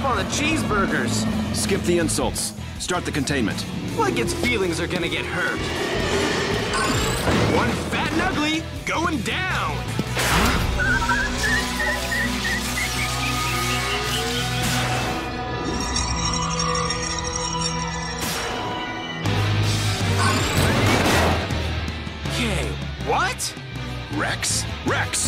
on the cheeseburgers. Skip the insults. Start the containment. Like its feelings are gonna get hurt. One fat and ugly going down. Okay, what? Rex? Rex!